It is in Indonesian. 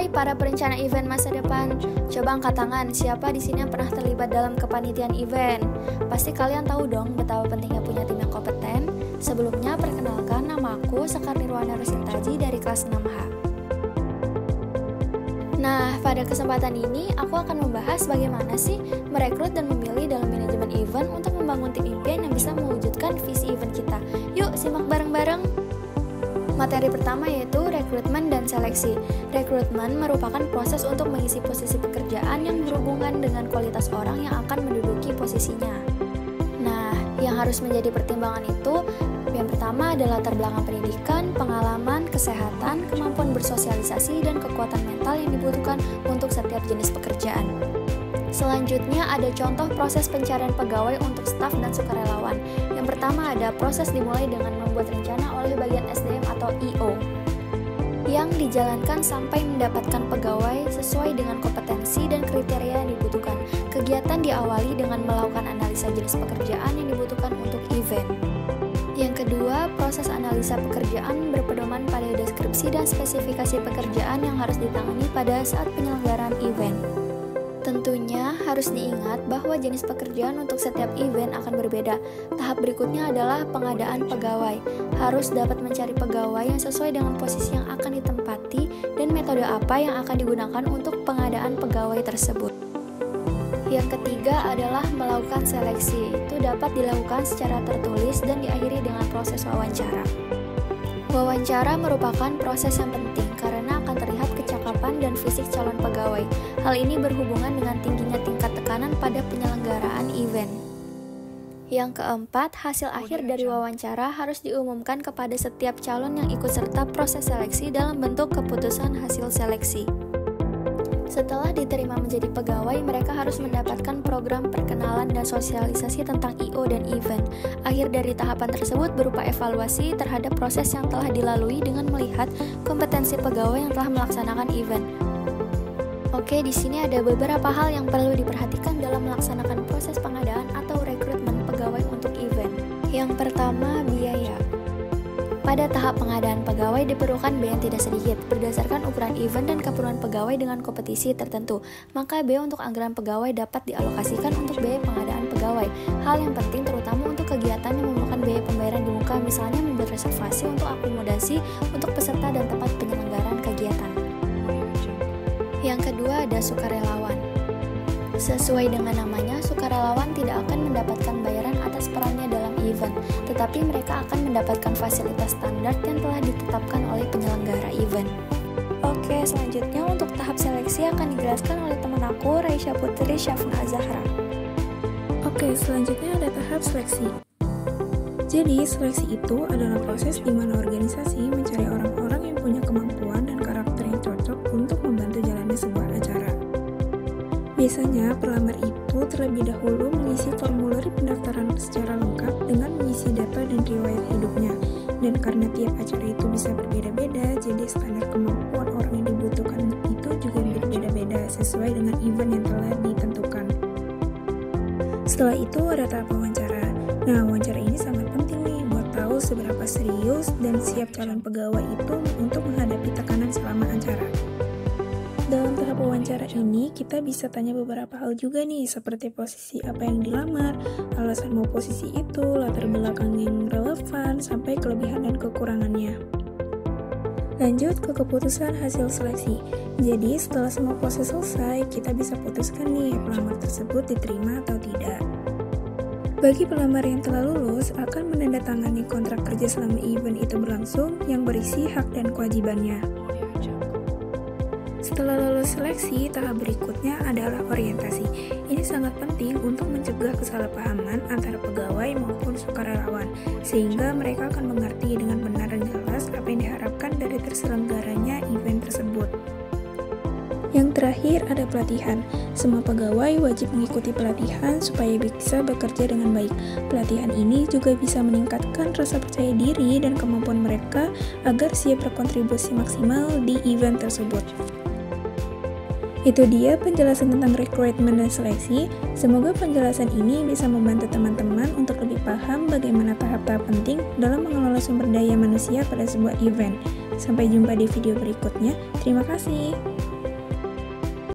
para perencana event masa depan, coba angkat tangan siapa di sini yang pernah terlibat dalam kepanitiaan event. Pasti kalian tahu dong betapa pentingnya punya tim yang kompeten. Sebelumnya, perkenalkan, nama aku Sekar Nirwana Rusintaji dari kelas 6H. Nah, pada kesempatan ini aku akan membahas bagaimana sih merekrut dan memilih dalam manajemen event untuk membangun tim impian yang bisa mewujudkan visi event kita. Yuk, simak bareng-bareng! Materi pertama yaitu rekrutmen dan seleksi. Rekrutmen merupakan proses untuk mengisi posisi pekerjaan yang berhubungan dengan kualitas orang yang akan menduduki posisinya. Nah, yang harus menjadi pertimbangan itu, yang pertama adalah latar belakang pendidikan, pengalaman, kesehatan, kemampuan bersosialisasi, dan kekuatan mental yang dibutuhkan untuk setiap jenis pekerjaan. Selanjutnya ada contoh proses pencarian pegawai untuk staf dan sukarelawan. Yang pertama ada proses dimulai dengan membuat rencana oleh bagian SDM atau IO, yang dijalankan sampai mendapatkan pegawai sesuai dengan kompetensi dan kriteria yang dibutuhkan. Kegiatan diawali dengan melakukan analisa jenis pekerjaan yang dibutuhkan untuk event. Yang kedua, proses analisa pekerjaan berpedoman pada deskripsi dan spesifikasi pekerjaan yang harus ditangani pada saat penyelenggaraan event. Tentunya harus diingat bahwa jenis pekerjaan untuk setiap event akan berbeda. Tahap berikutnya adalah pengadaan pegawai. Harus dapat mencari pegawai yang sesuai dengan posisi yang akan ditempati dan metode apa yang akan digunakan untuk pengadaan pegawai tersebut. Yang ketiga adalah melakukan seleksi. Itu dapat dilakukan secara tertulis dan diakhiri dengan proses wawancara. Wawancara merupakan proses yang penting karena akan terlihat kecakapan dan fisik calon pegawai. Hal ini berhubungan dengan tingginya tingkat tekanan pada penyelenggaraan event. Yang keempat, hasil akhir dari wawancara harus diumumkan kepada setiap calon yang ikut serta proses seleksi dalam bentuk keputusan hasil seleksi. Setelah diterima menjadi pegawai, mereka harus mendapatkan program perkenalan dan sosialisasi tentang I.O. dan event. Akhir dari tahapan tersebut berupa evaluasi terhadap proses yang telah dilalui dengan melihat kompetensi pegawai yang telah melaksanakan event. Oke, di sini ada beberapa hal yang perlu diperhatikan dalam melaksanakan proses pengadaan atau rekrutmen pegawai untuk event. Yang pertama, biaya. Pada tahap pengadaan pegawai diperlukan biaya yang tidak sedikit. Berdasarkan ukuran event dan keperluan pegawai dengan kompetisi tertentu, maka biaya untuk anggaran pegawai dapat dialokasikan untuk biaya pengadaan pegawai. Hal yang penting terutama untuk kegiatan yang memakan biaya pembayaran di muka, misalnya membuat reservasi untuk akomodasi untuk peserta dan tempat penyelenggaraan kegiatan. Yang kedua ada sukarelawan. Sesuai dengan namanya, sukarelawan tidak akan mendapatkan bayaran atas perannya dalam event, tetapi mereka akan mendapatkan fasilitas standar yang telah ditetapkan oleh penyelenggara event. Oke, selanjutnya untuk tahap seleksi akan dijelaskan oleh teman aku, Raisya Putri Syafna Zahra. Oke, selanjutnya ada tahap seleksi. Jadi, seleksi itu adalah proses di mana organisasi mencari orang-orang yang punya kemampuan dan karakter yang cocok untuk membantu jalannya sebuah acara. Biasanya, pelamar itu terlebih dahulu mengisi formulir pendaftaran secara lengkap dengan mengisi data dan riwayat hidupnya. Dan karena tiap acara itu bisa berbeda-beda, jadi standar kemampuan orang yang dibutuhkan itu juga berbeda-beda sesuai dengan event yang telah ditentukan. Setelah itu ada tahap wawancara. Nah, wawancara ini sangat penting nih buat tahu seberapa serius dan siap calon pegawai itu untuk menghadapi tekanan selama acara. Dalam tahap wawancara ini, kita bisa tanya beberapa hal juga nih, seperti posisi apa yang dilamar, alasan mau posisi itu, latar belakang yang relevan, sampai kelebihan dan kekurangannya. Lanjut ke keputusan hasil seleksi. Jadi, setelah semua proses selesai, kita bisa putuskan nih, pelamar tersebut diterima atau tidak. Bagi pelamar yang telah lulus, akan menandatangani kontrak kerja selama event itu berlangsung, yang berisi hak dan kewajibannya. Setelah lulus seleksi, tahap berikutnya adalah orientasi. Ini sangat penting untuk mencegah kesalahpahaman antara pegawai maupun sukarelawan, sehingga mereka akan mengerti dengan benar dan jelas apa yang diharapkan dari terselenggaranya event tersebut. Yang terakhir ada pelatihan. Semua pegawai wajib mengikuti pelatihan supaya bisa bekerja dengan baik. Pelatihan ini juga bisa meningkatkan rasa percaya diri dan kemampuan mereka agar siap berkontribusi maksimal di event tersebut. Itu dia penjelasan tentang rekrutmen dan seleksi. Semoga penjelasan ini bisa membantu teman-teman untuk lebih paham bagaimana tahap-tahap penting dalam mengelola sumber daya manusia pada sebuah event. Sampai jumpa di video berikutnya. Terima kasih.